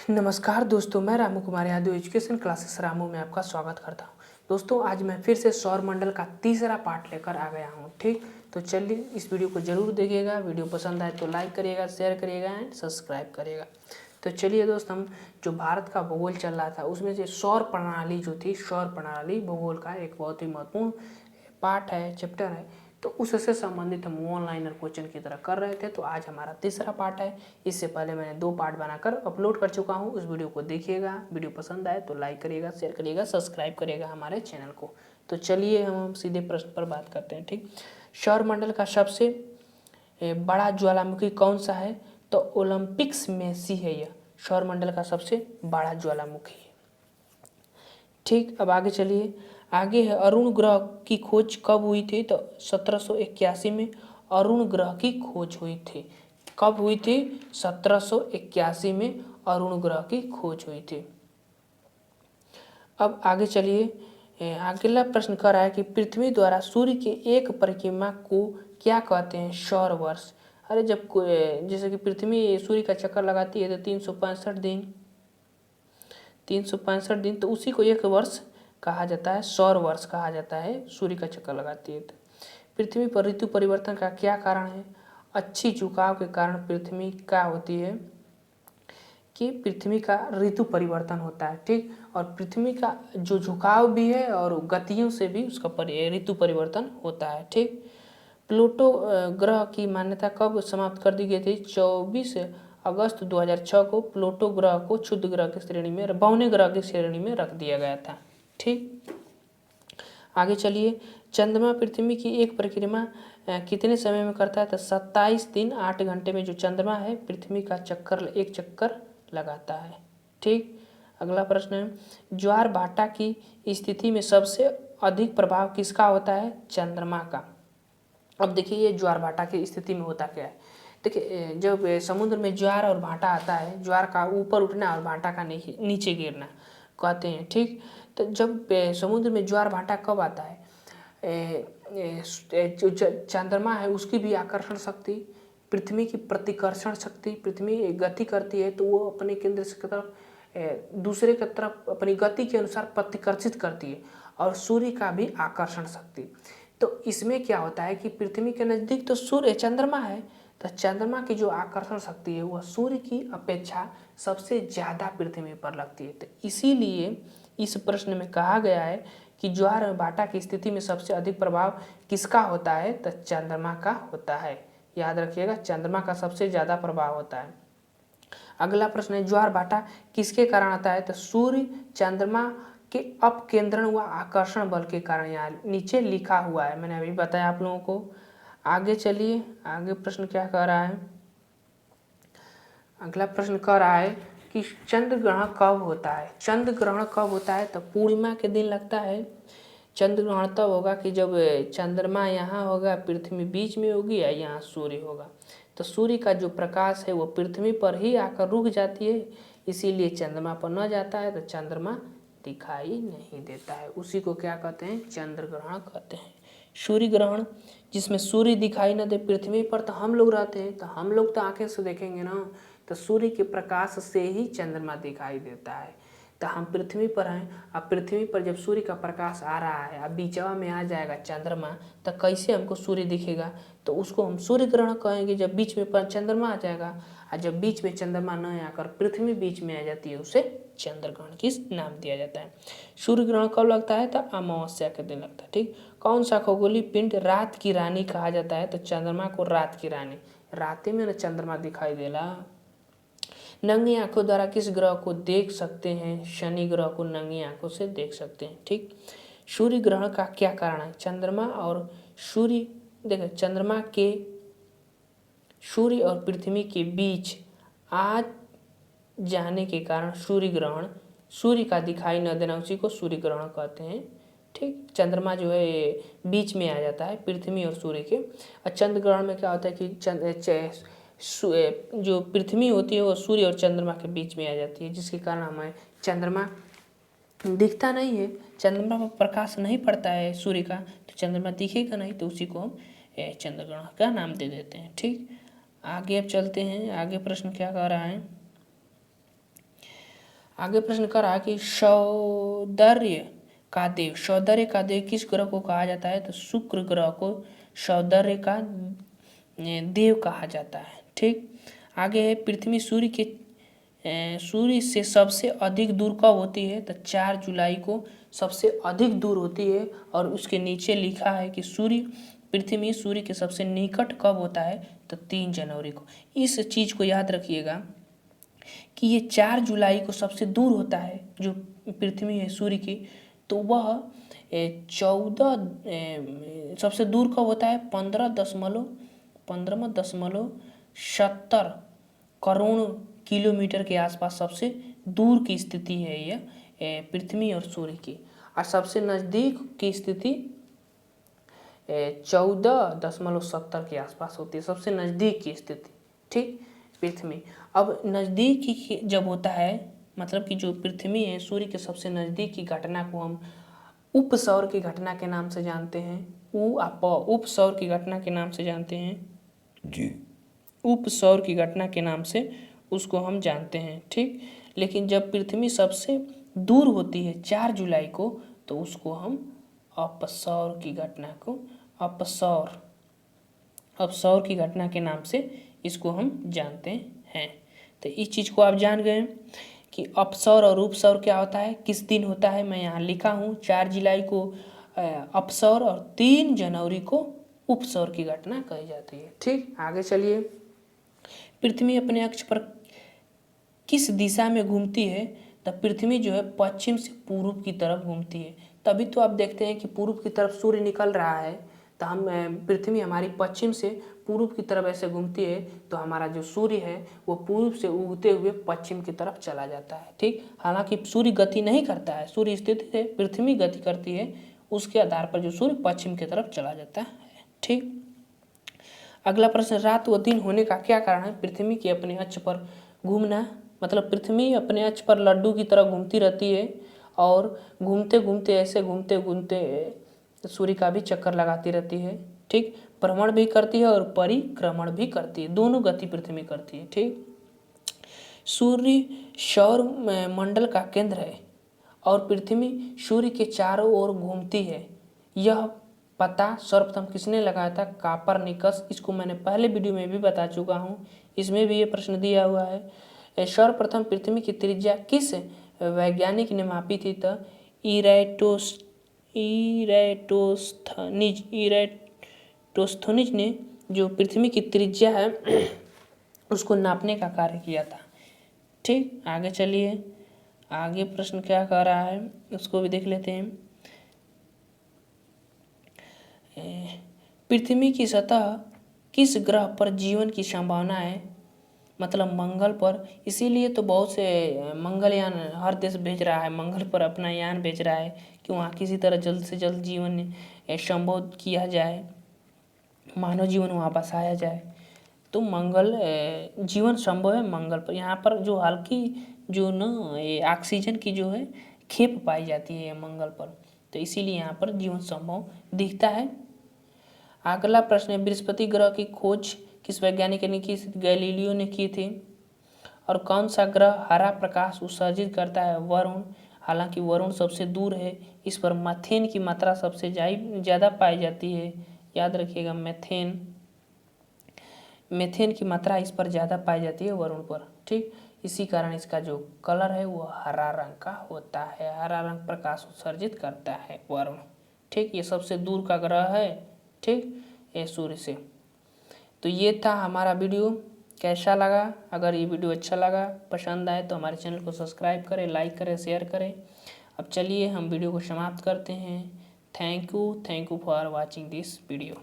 नमस्कार दोस्तों, मैं रामू कुमार यादव एजुकेशन क्लासेस रामू में आपका स्वागत करता हूं। दोस्तों, आज मैं फिर से सौर मंडल का तीसरा पार्ट लेकर आ गया हूं। ठीक, तो चलिए इस वीडियो को जरूर देखिएगा। वीडियो पसंद आए तो लाइक करिएगा, शेयर करिएगा एंड सब्सक्राइब करिएगा। तो चलिए दोस्त, हम जो भारत का भूगोल चल रहा था उसमें से सौर प्रणाली जो थी, सौर प्रणाली भूगोल का एक बहुत ही महत्वपूर्ण पार्ट है, चैप्टर है। तो उससे संबंधित हम ऑनलाइनर क्वेश्चन की तरह कर रहे थे। तो आज हमारा तीसरा पार्ट है। इससे पहले मैंने 2 पार्ट बनाकर अपलोड कर चुका हूँ। उस वीडियो को देखिएगा। वीडियो पसंद आए तो लाइक करिएगा, शेयर करिएगा, सब्सक्राइब करिएगा हमारे चैनल को। तो चलिए हम सीधे प्रश्न पर बात करते हैं। ठीक, सौरमंडल का सबसे बड़ा ज्वालामुखी कौन सा है? तो ओलंपिक्स में सी है यह सौरमंडल का सबसे बड़ा ज्वालामुखी है। ठीक, अब आगे चलिए। आगे है अरुण ग्रह की खोज कब हुई थी? तो 1781 में अरुण ग्रह की खोज हुई थी। कब हुई थी? 1781 में अरुण ग्रह की खोज हुई थी। अब आगे चलिए। अगला प्रश्न कर रहा है कि पृथ्वी द्वारा सूर्य के एक परिक्रमा को क्या कहते हैं? सौर वर्ष। अरे जब जैसे कि पृथ्वी सूर्य का चक्कर लगाती है तो 365 दिन, तो उसी को एक वर्ष कहा जाता है, सौर वर्ष कहा जाता है। सूर्य का चक्कर लगाती है तो पृथ्वी पर ऋतु परिवर्तन का क्या कारण है? अच्छी झुकाव के कारण पृथ्वी क्या होती है कि पृथ्वी का ऋतु परिवर्तन होता है। ठीक, और पृथ्वी का जो झुकाव भी है और गतियों से भी उसका ऋतु परिवर्तन होता है। ठीक, प्लूटो ग्रह की मान्यता कब समाप्त कर दी गई थी? 24 अगस्त 2006 को प्लूटो ग्रह को क्षुद्र ग्रह की श्रेणी में, बौने ग्रह की श्रेणी में रख दिया गया था। ठीक, आगे चलिए। चंद्रमा पृथ्वी की एक परिक्रमा कितने समय में करता है? तो 27 दिन 8 घंटे में जो चंद्रमा है पृथ्वी का एक चक्कर लगाता है। ठीक, अगला प्रश्न है ज्वार भाटा की स्थिति में सबसे अधिक प्रभाव किसका होता है? चंद्रमा का। अब देखिए ये ज्वार भाटा की स्थिति में होता क्या है। देखिए जब समुद्र में ज्वार और भाटा आता है, ज्वार का ऊपर उठना और भाटा का नीचे गिरना कहते हैं। ठीक, तो जब समुद्र में ज्वार भाटा कब आता है? जो चंद्रमा है उसकी भी आकर्षण शक्ति, पृथ्वी की प्रतिकर्षण शक्ति, पृथ्वी गति करती है तो वो अपने केंद्र से तरफ दूसरे की तरफ अपनी गति के अनुसार प्रतिकर्षित करती है, और सूर्य का भी आकर्षण शक्ति। तो इसमें क्या होता है कि पृथ्वी के नज़दीक तो सूर्य चंद्रमा है, तो चंद्रमा की जो आकर्षण शक्ति है वह सूर्य की अपेक्षा सबसे ज़्यादा पृथ्वी पर लगती है। तो इसीलिए इस प्रश्न में कहा गया है कि ज्वार और भाटा की स्थिति में सबसे अधिक प्रभाव किसका होता है? तो चंद्रमा का होता है। याद रखिएगा, चंद्रमा का सबसे ज़्यादा प्रभाव होता है। अगला प्रश्न है ज्वार भाटा किसके कारण आता है? तो सूर्य चंद्रमा के अपकेंद्रण व आकर्षण बल के कारण। यहाँ नीचे लिखा हुआ है, मैंने अभी बताया आप लोगों को। आगे चलिए, आगे प्रश्न क्या कह रहा है? अगला प्रश्न कह रहा है कि चंद्र ग्रहण कब होता है? चंद्र ग्रहण कब होता है? तो पूर्णिमा के दिन लगता है। चंद्र ग्रहण तब होगा कि जब चंद्रमा यहाँ होगा, पृथ्वी बीच में होगी, या यहाँ सूर्य होगा। तो सूर्य का जो प्रकाश है वो पृथ्वी पर ही आकर रुक जाती है, इसीलिए चंद्रमा पर न जाता है तो चंद्रमा दिखाई नहीं देता है। उसी को क्या कहते हैं? चंद्र ग्रहण कहते हैं। सूर्य ग्रहण जिसमें सूर्य दिखाई न दे पृथ्वी पर, तो हम लोग रहते हैं, तो हम लोग तो आंखें से देखेंगे ना, तो सूर्य के प्रकाश से ही चंद्रमा दिखाई देता है। तो हम पृथ्वी पर हैं, अब पृथ्वी पर जब सूर्य का प्रकाश आ रहा है, अब बीचवा में आ जाएगा चंद्रमा, तो कैसे हमको सूर्य दिखेगा? तो उसको हम सूर्य ग्रहण कहेंगे जब बीच में चंद्रमा आ जाएगा। और जब बीच में चंद्रमा न आकर पृथ्वी बीच में आ जाती है, उसे चंद्र ग्रहण किस नाम दिया जाता है। सूर्य ग्रहण कब लगता है? तो अमावस्या के दिन लगता है। ठीक, कौन सा खगोलीय पिंड रात की रानी कहा जाता है? तो चंद्रमा को रात की रानी, रात में न चंद्रमा दिखाई देला। नंगी आंखों द्वारा किस ग्रह को देख सकते हैं? शनि ग्रह को नंगी आंखों से देख सकते हैं। ठीक, सूर्य ग्रहण का क्या कारण है? चंद्रमा और सूर्य, देखो चंद्रमा के सूर्य और पृथ्वी के बीच आ जाने के कारण सूर्य ग्रहण, सूर्य का दिखाई न देना, उसी को सूर्य ग्रहण कहते हैं। ठीक, चंद्रमा जो है बीच में आ जाता है पृथ्वी और सूर्य के। और चंद्र ग्रहण में क्या होता है कि जो पृथ्वी होती है वो सूर्य और चंद्रमा के बीच में आ जाती है, जिसके कारण हमें चंद्रमा दिखता नहीं है। चंद्रमा पर प्रकाश नहीं पड़ता है सूर्य का, तो चंद्रमा दिखेगा नहीं, तो उसी को हम चंद्र ग्रहण का नाम दे देते हैं। ठीक, आगे अब चलते हैं। आगे प्रश्न क्या कह रहा है? आगे प्रश्न कर रहा है कि सौंदर्य का देव किस ग्रह को कहा जाता है? तो शुक्र ग्रह को सौंदर्य का देव कहा जाता है। ठीक, आगे है पृथ्वी सूर्य से सबसे अधिक दूर कब होती है? तो 4 जुलाई को सबसे अधिक दूर होती है। और उसके नीचे लिखा है कि पृथ्वी सूर्य के सबसे निकट कब होता है? तो 3 जनवरी को। इस चीज़ को याद रखिएगा कि ये 4 जुलाई को सबसे दूर होता है जो पृथ्वी है सूर्य की, तो वह 14 सबसे दूर कब होता है? 15.70 करोड़ किलोमीटर के आसपास सबसे दूर की स्थिति है यह पृथ्वी और सूर्य की। और सबसे नज़दीक की स्थिति 14.70 के आसपास होती है, सबसे नज़दीक की स्थिति। ठीक, पृथ्वी। अब नज़दीक की जब होता है, मतलब कि जो पृथ्वी है सूर्य के सबसे नज़दीक की घटना को हम उपसौर की घटना के नाम से जानते हैं। उपसौर की घटना के नाम से जानते हैं जी, उपसौर की घटना के नाम से उसको हम जानते हैं। ठीक, लेकिन जब पृथ्वी सबसे दूर होती है 4 जुलाई को, तो उसको हम अपसौर की घटना को अपसौर की घटना के नाम से इसको हम जानते हैं। तो इस चीज़ को आप जान गए कि अपसौर और उपसौर क्या होता है, किस दिन होता है। मैं यहाँ लिखा हूँ 4 जुलाई को अपसौर और 3 जनवरी को उपसौर की घटना कही जाती है। ठीक, आगे चलिए। पृथ्वी अपने अक्ष पर किस दिशा में घूमती है? तो पृथ्वी जो है पश्चिम से पूर्व की तरफ घूमती है। तभी तो आप देखते हैं कि पूर्व की तरफ सूर्य निकल रहा है, तो पृथ्वी हमारी पश्चिम से पूर्व की तरफ ऐसे घूमती है, तो हमारा जो सूर्य है वो पूर्व से उगते हुए पश्चिम की तरफ चला जाता है। ठीक, हालांकि सूर्य गति नहीं करता है, सूर्य स्थिति से पृथ्वी गति करती है, उसके आधार पर जो सूर्य पश्चिम की तरफ चला जाता है। ठीक, अगला प्रश्न, रात व दिन होने का क्या कारण है? पृथ्वी के अपने अक्ष पर घूमना, मतलब पृथ्वी अपने अक्ष पर लड्डू की तरह घूमती रहती है और घूमते घूमते सूर्य का भी चक्कर लगाती रहती है। ठीक, भ्रमण भी करती है और परिक्रमण भी करती है, दोनों गति पृथ्वी करती है। ठीक, सूर्य सौर मंडल का केंद्र है और पृथ्वी सूर्य के चारों ओर घूमती है। यह पता सर्वप्रथम किसने लगाया था? कापरनिकस। इसको मैंने पहले वीडियो में भी बता चुका हूँ, इसमें भी ये प्रश्न दिया हुआ है। सर्वप्रथम पृथ्वी की त्रिज्या किस वैज्ञानिक ने मापी थी? तो इरेटोस्थनीज ने जो पृथ्वी की त्रिज्या है उसको नापने का कार्य किया था। ठीक, आगे चलिए, आगे प्रश्न क्या कह रहा है उसको भी देख लेते हैं। पृथ्वी की सतह किस ग्रह पर जीवन की संभावना है? मतलब मंगल पर। इसीलिए तो बहुत से मंगलयान हर देश भेज रहा है, मंगल पर अपना यान भेज रहा है कि वहाँ किसी तरह जल्द से जल्द जीवन संभव किया जाए, मानव जीवन वहाँ बसाया जाए। तो मंगल जीवन संभव है मंगल पर। यहाँ पर जो हल्की जो ये ऑक्सीजन की जो है खेप पाई जाती है मंगल पर, तो इसीलिए यहाँ पर जीवन संभव दिखता है। अगला प्रश्न है, बृहस्पति ग्रह की खोज किस वैज्ञानिक ने की? गैलीलियो ने की थी। और कौन सा ग्रह हरा प्रकाश उत्सर्जित करता है? वरुण। हालांकि वरुण सबसे दूर है, इस पर मीथेन की मात्रा सबसे ज़्यादा पाई जाती है। याद रखिएगा, मीथेन की मात्रा इस पर ज़्यादा पाई जाती है वरुण पर। ठीक, इसी कारण इसका जो कलर है वो हरा रंग का होता है, हरा रंग प्रकाश उत्सर्जित करता है वरुण। ठीक, ये सबसे दूर का ग्रह है। ठीक, ये सूर्य से। तो ये था हमारा वीडियो, कैसा लगा? अगर ये वीडियो अच्छा लगा, पसंद आए तो हमारे चैनल को सब्सक्राइब करें, लाइक करें, शेयर करें। अब चलिए हम वीडियो को समाप्त करते हैं। Thank you for watching this video.